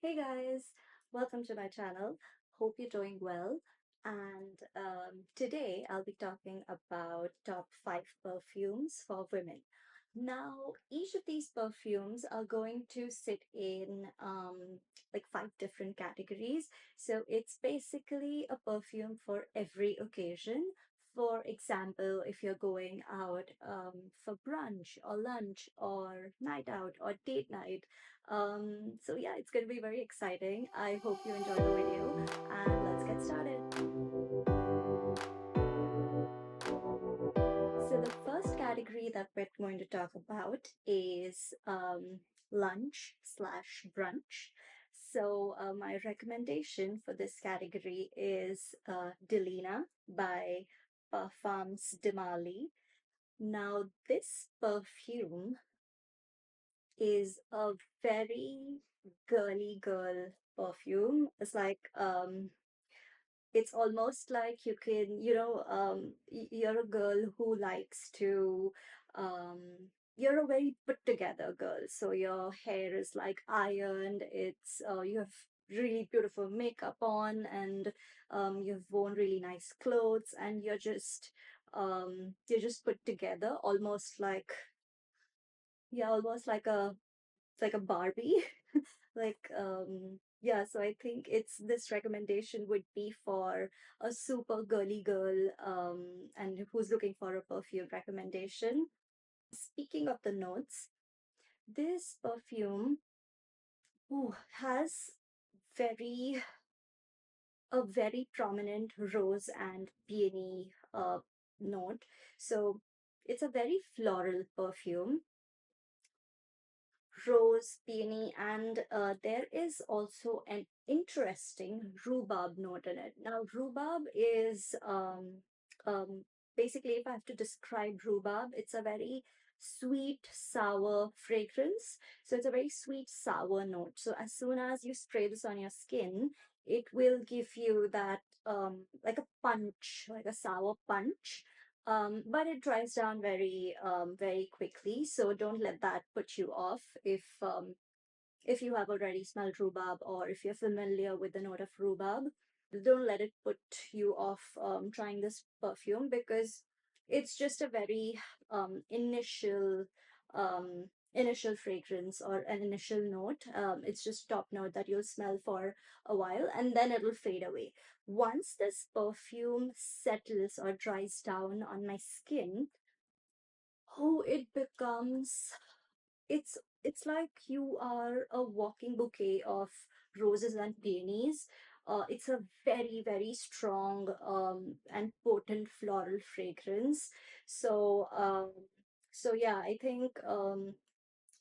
Hey guys, welcome to my channel. Hope you're doing well. And today I'll be talking about top 5 perfumes for women. Now, each of these perfumes are going to sit in like 5 different categories. So it's basically a perfume for every occasion. For example, if you're going out for brunch or lunch or night out or date night, so yeah, it's going to be very exciting. I hope you enjoy the video and let's get started. So the first category that we're going to talk about is lunch slash brunch. So my recommendation for this category is Delina by Parfums de Mali. Now this perfume is a very girly girl perfume. It's almost like you can, you're a girl who likes to, um, you're a very put together girl. So your hair is like ironed, you have really beautiful makeup on, and you've worn really nice clothes, and you're just put together, almost like a Barbie. Yeah, so I think it's this recommendation would be for a super girly girl and who's looking for a perfume recommendation. Speaking of the notes, this perfume has very a very prominent rose and peony note. So it's a very floral perfume, rose, peony, and there is also an interesting rhubarb note in it. Now, rhubarb is basically, if I have to describe rhubarb, it's a very sweet, sour fragrance. So it's a very sweet, sour note. So as soon as you spray this on your skin, it will give you that like a punch, like a sour punch, but it dries down very quickly. So don't let that put you off if you have already smelled rhubarb or if you're familiar with the note of rhubarb. Don't let it put you off trying this perfume because it's just a very um, initial fragrance or an initial note. It's just top note that you'll smell for a while and then it'll fade away. Once this perfume settles or dries down on my skin, oh, it's like you are a walking bouquet of roses and peonies. It's a very strong and potent floral fragrance. So yeah, I think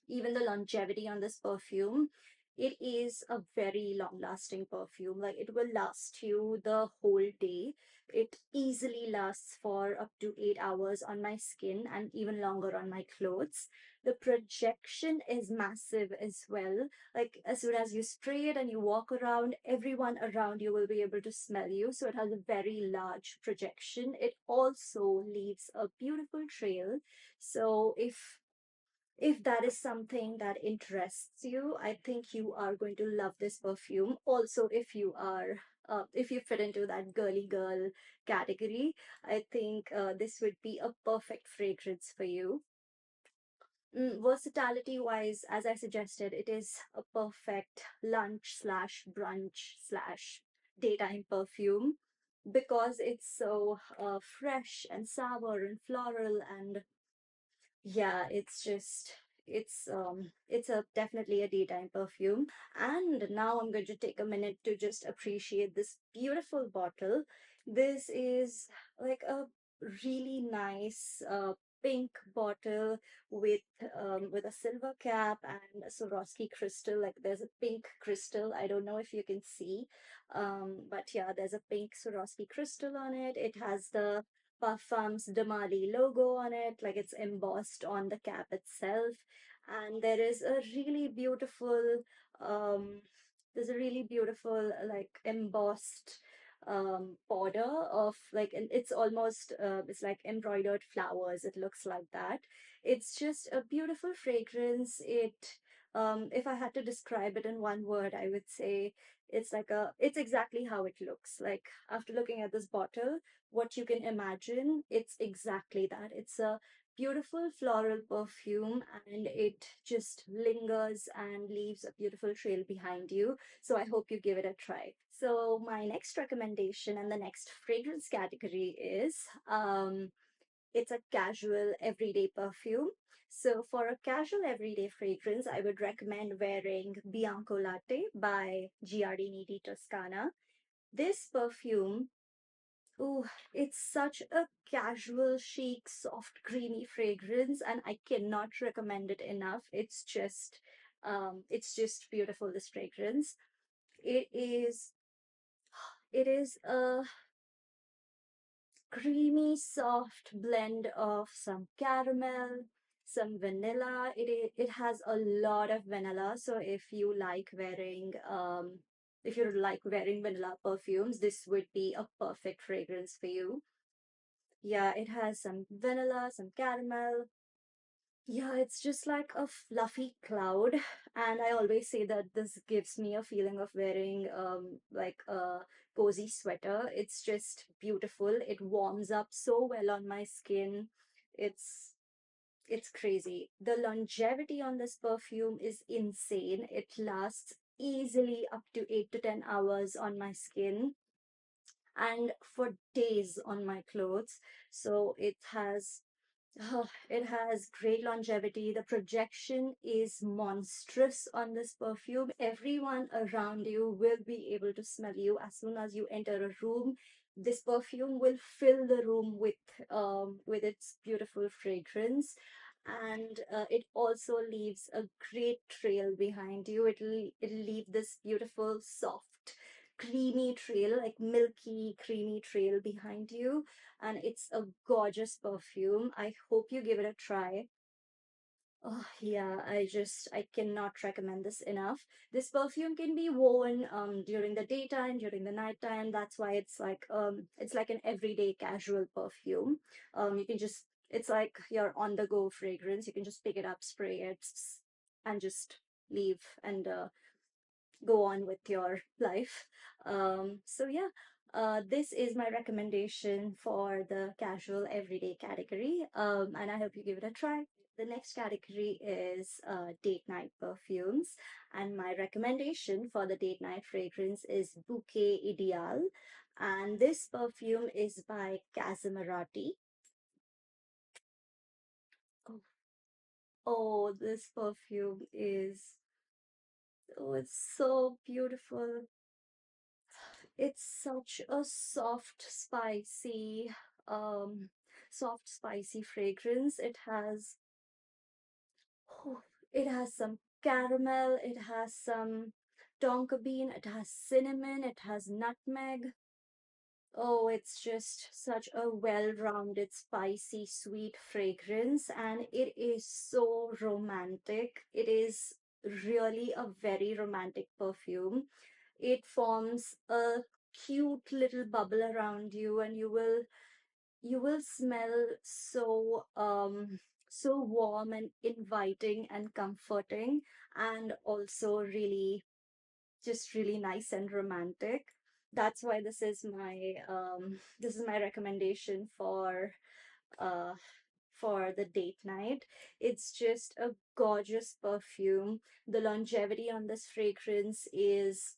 even the longevity on this perfume, it is a very long lasting perfume. Like it will last you the whole day. It easily lasts for up to 8 hours on my skin and even longer on my clothes. The projection is massive as well. Like as soon as you spray it and you walk around, everyone around you will be able to smell you. So it has a very large projection. It also leaves a beautiful trail. So if that is something that interests you, I think you are going to love this perfume. Also, if you fit into that girly girl category, I think this would be a perfect fragrance for you. Versatility wise, as I suggested, it is a perfect lunch slash brunch slash daytime perfume because it's so fresh and sour and floral, and yeah, it's a definitely a daytime perfume. And now I'm going to take a minute to just appreciate this beautiful bottle. This is like a really nice pink bottle with with a silver cap and a Swarovski crystal. Like there's a pink crystal. I don't know if you can see. But yeah, there's a pink Swarovski crystal on it. It has the Parfums de Mali logo on it, like it's embossed on the cap itself. And um, there's a really beautiful like embossed border of like, and it's like embroidered flowers. It looks like that. It's just a beautiful fragrance. If I had to describe it in one word, I would say it's exactly how it looks. Like after looking at this bottle, what you can imagine, it's exactly that. It's a beautiful floral perfume and it just lingers and leaves a beautiful trail behind you. So I hope you give it a try. So my next recommendation and the next fragrance category is it's a casual everyday perfume. So for a casual everyday fragrance, I would recommend wearing Bianco Latte by Giardini di Toscana. This perfume, ooh, it's such a casual, chic, soft, creamy fragrance, and I cannot recommend it enough. It's just beautiful. This fragrance. It is, it is a creamy, soft blend of some caramel, some vanilla. It has a lot of vanilla. So if you like wearing vanilla perfumes, this would be a perfect fragrance for you. Yeah, it has some vanilla, some caramel. Yeah, it's just like a fluffy cloud. And I always say that this gives me a feeling of wearing like a cozy sweater. It's just beautiful. It warms up so well on my skin. It's it's crazy. The longevity on this perfume is insane. It lasts easily up to 8 to 10 hours on my skin and for days on my clothes. So it has great longevity. The projection is monstrous on this perfume. Everyone around you will be able to smell you as soon as you enter a room. This perfume will fill the room with its beautiful fragrance, and it also leaves a great trail behind you. It'll leave this beautiful, soft, creamy trail, like milky, creamy trail behind you, and it's a gorgeous perfume. I hope you give it a try. Oh yeah, I cannot recommend this enough. This perfume can be worn during the daytime, during the nighttime. That's why it's like an everyday casual perfume. You can just it's like your on the go fragrance. You can just pick it up, spray it, and just leave and go on with your life. So yeah, this is my recommendation for the casual everyday category, and I hope you give it a try. The next category is date night perfumes, and my recommendation for the date night fragrance is Bouquet Ideale, and this perfume is by Casamarati. Oh, oh, this perfume is oh, it's so beautiful. It's such a um, soft, spicy fragrance. Oh, it has some caramel, it has some tonka bean, it has cinnamon, it has nutmeg. Oh, it's just such a well-rounded, spicy, sweet fragrance, and it is so romantic. It is really a very romantic perfume. It forms a cute little bubble around you, and you will smell so warm and inviting and comforting, and also really nice and romantic. That's why this is my recommendation uh for the date night. It's just a gorgeous perfume. The longevity on this fragrance is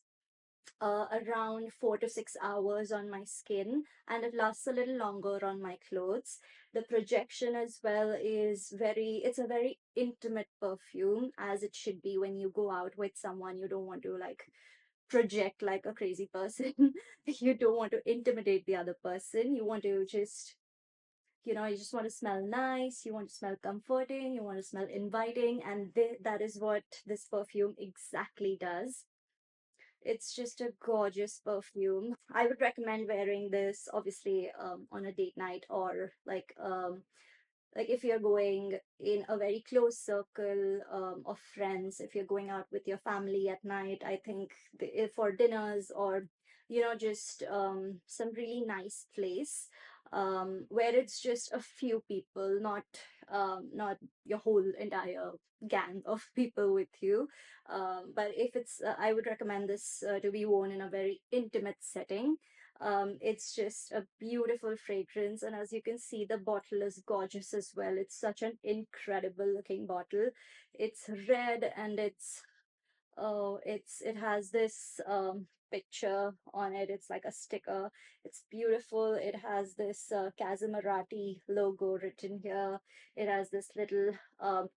around 4 to 6 hours on my skin, and it lasts a little longer on my clothes. The projection as well it's a very intimate perfume, as it should be when you go out with someone. You don't want to like project like a crazy person. You don't want to intimidate the other person. You just want to smell nice, you want to smell comforting, you want to smell inviting, and that is what this perfume exactly does. It's just a gorgeous perfume. I would recommend wearing this obviously on a date night, or like if you're going in a very close circle of friends, if you're going out with your family at night. I think for dinners, or just some really nice place. where it's just a few people, not your whole entire gang of people with you. But if it's, I would recommend this to be worn in a very intimate setting. It's just a beautiful fragrance, and as you can see, the bottle is gorgeous as well. It's such an incredible looking bottle. It's red, and it has this picture on it. It's like a sticker. It's beautiful. It has this Casamarati logo written here. It has this little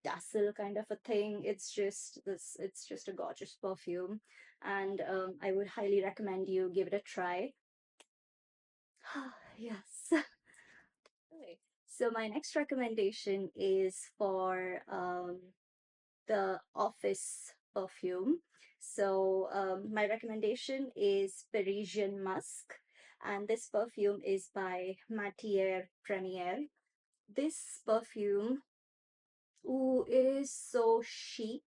tassel kind of a thing. It's just a gorgeous perfume, and I would highly recommend you give it a try. Yes. Okay. So my next recommendation is for the office perfume. So my recommendation is Parisian Musc, and this perfume is by Matière Première. This perfume, ooh, it is so chic.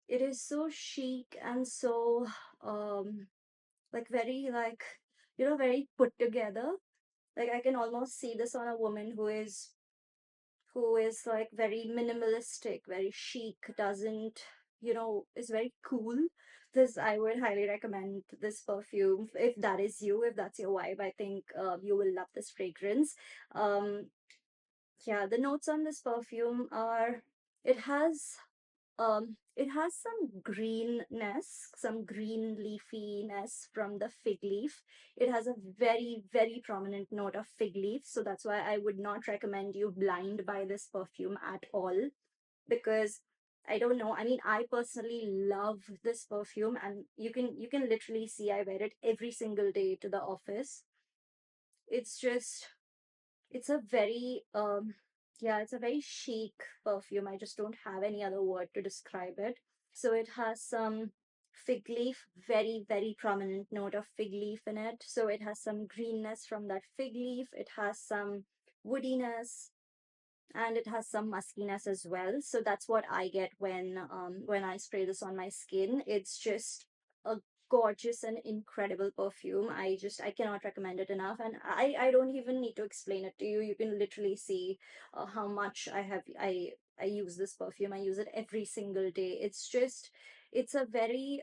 It is so chic and so very very put together. Like I can almost see this on a woman who is like very minimalistic, very chic, doesn't, is very cool. This, I would highly recommend this perfume if that is you, if that's your vibe. I think you will love this fragrance. Um, yeah, the notes on this perfume are, it has it has some greenness, some green leafiness from the fig leaf. It has a very, very prominent note of fig leaf. So that's why I would not recommend you blind buy this perfume at all, because I don't know. I mean, I personally love this perfume, and you can literally see I wear it every single day to the office. It's just it's a very yeah, it's a very chic perfume. I just don't have any other word to describe it. So it has some fig leaf, very, very prominent note of fig leaf in it. So it has some greenness from that fig leaf. It has some woodiness, and it has some muskiness as well. So that's what I get when I spray this on my skin. It's just a gorgeous and incredible perfume. I cannot recommend it enough, and I don't even need to explain it to you. You can literally see how much I use this perfume. I use it every single day. It's a very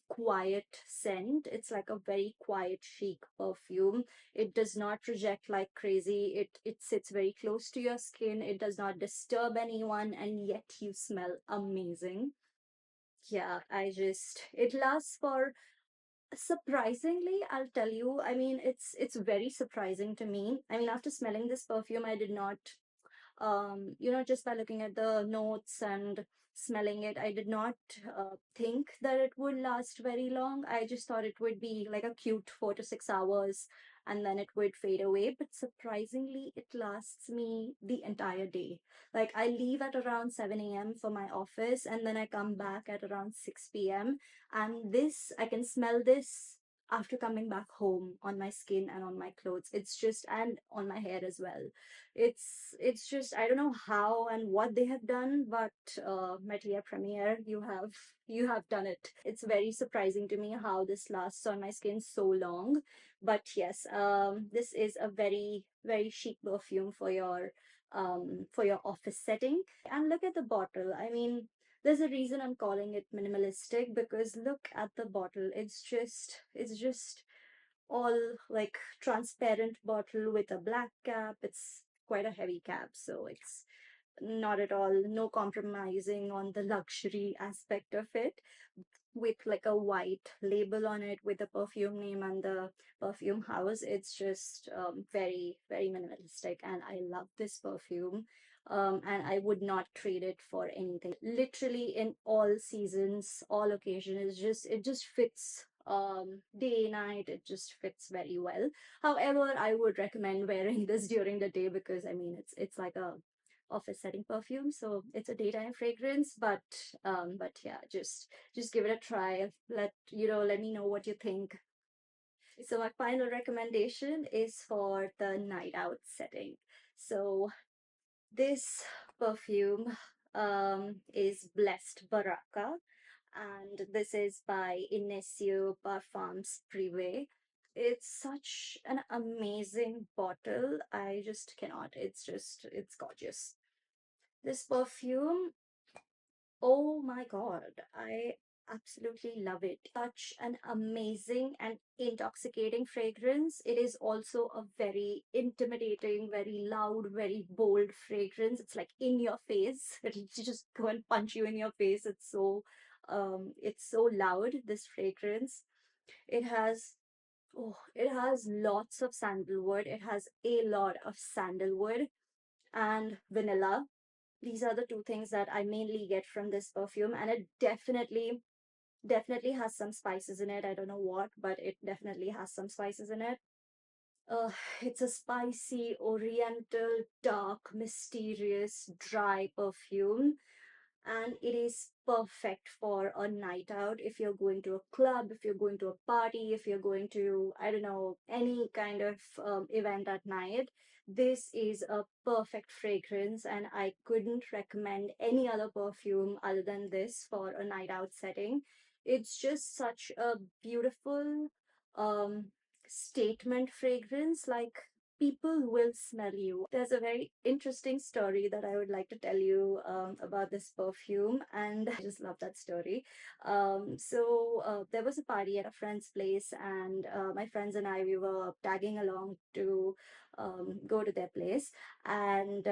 quiet scent. It's like a very quiet chic perfume. It does not reject like crazy. It sits very close to your skin. It does not disturb anyone, and yet you smell amazing. Yeah, it lasts for, surprisingly, I'll tell you. I mean, it's very surprising to me. I mean, after smelling this perfume, I did not just by looking at the notes and smelling it, I did not think that it would last very long. I just thought it would be like a cute 4 to 6 hours and then it would fade away. But surprisingly, it lasts me the entire day. Like I leave at around 7 a.m. for my office, and then I come back at around 6 p.m. And I can smell this after coming back home on my skin and on my clothes. It's just, and on my hair as well. It's just, I don't know how and what they have done, but Matière Premiere, you have done it. It's very surprising to me how this lasts on my skin so long. But yes, this is a very, very chic perfume for your office setting. And look at the bottle. I mean, there's a reason I'm calling it minimalistic, because look at the bottle. It's just all like transparent bottle with a black cap. It's quite a heavy cap, so it's not at all, no compromising on the luxury aspect of it, with like a white label on it with the perfume name and the perfume house. It's just very, very minimalistic, and I love this perfume. And I would not trade it for anything. Literally in all seasons, all occasions, it just fits day night. It just fits very well. However, I would recommend wearing this during the day, because I mean it's like a office setting perfume, so it's a daytime fragrance. But yeah, just give it a try. Let me know what you think. So my final recommendation is for the night out setting. So this perfume is Blessed Baraka, and this is by Inesio Parfums Privé. It's such an amazing bottle. I just cannot. It's gorgeous. This perfume, oh my God, I absolutely love it. Such an amazing and intoxicating fragrance. It is also a very intimidating, very loud, very bold fragrance. It's like in your face. It'll just go and punch you in your face. It's so loud, this fragrance. It has Oh, it has lots of sandalwood. It has a lot of sandalwood and vanilla. These are the two things that I mainly get from this perfume, and it definitely has some spices in it. I don't know what, but it definitely has some spices in it. Uh, it's a spicy, oriental, dark, mysterious, dry perfume, and it is perfect for a night out. If you're going to a club, if you're going to a party, if you're going to, I don't know, any kind of event at night, this is a perfect fragrance, and I couldn't recommend any other perfume other than this for a night out setting. It's just such a beautiful um statement fragrance. Like, people will smell you. There's a very interesting story that I would like to tell you about this perfume, and I just love that story. There was a party at a friend's place, and my friends and I, we were tagging along to go to their place, and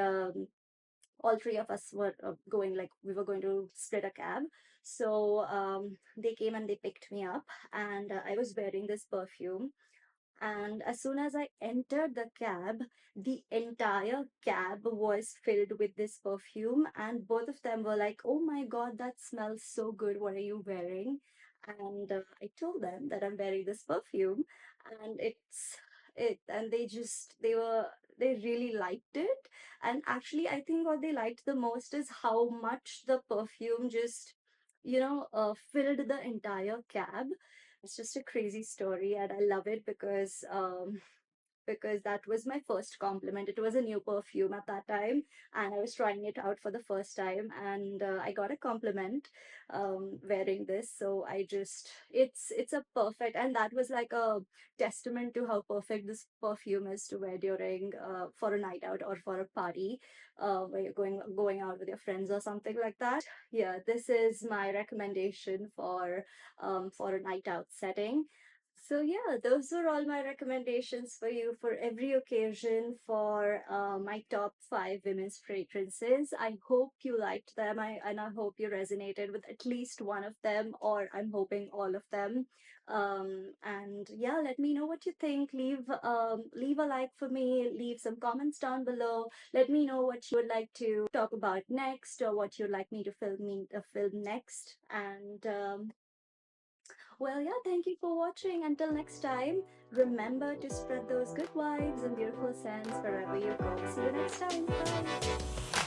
all three of us were going, like, we were going to split a cab. So they came and they picked me up, and I was wearing this perfume, and as soon as I entered the cab, the entire cab was filled with this perfume. And both of them were like, "Oh my God, that smells so good. What are you wearing?" And I told them that I'm wearing this perfume. And they really liked it. And actually, I think what they liked the most is how much the perfume just, filled the entire cab. It's just a crazy story, and I love it because that was my first compliment. It was a new perfume at that time, and I was trying it out for the first time, and I got a compliment wearing this. So it's a perfect, and that was like a testament to how perfect this perfume is to wear during for a night out or for a party, where you're going out with your friends or something like that. Yeah, this is my recommendation for a night out setting. So yeah, those are all my recommendations for you for every occasion for my top five women's fragrances. I hope you liked them, and I hope you resonated with at least one of them, or I'm hoping all of them. And yeah, let me know what you think. Leave a like for me. Leave some comments down below. Let me know what you would like to talk about next, or what you'd like me to film next. And well, yeah, thank you for watching. Until next time, remember to spread those good vibes and beautiful scents wherever you go. See you next time. Bye.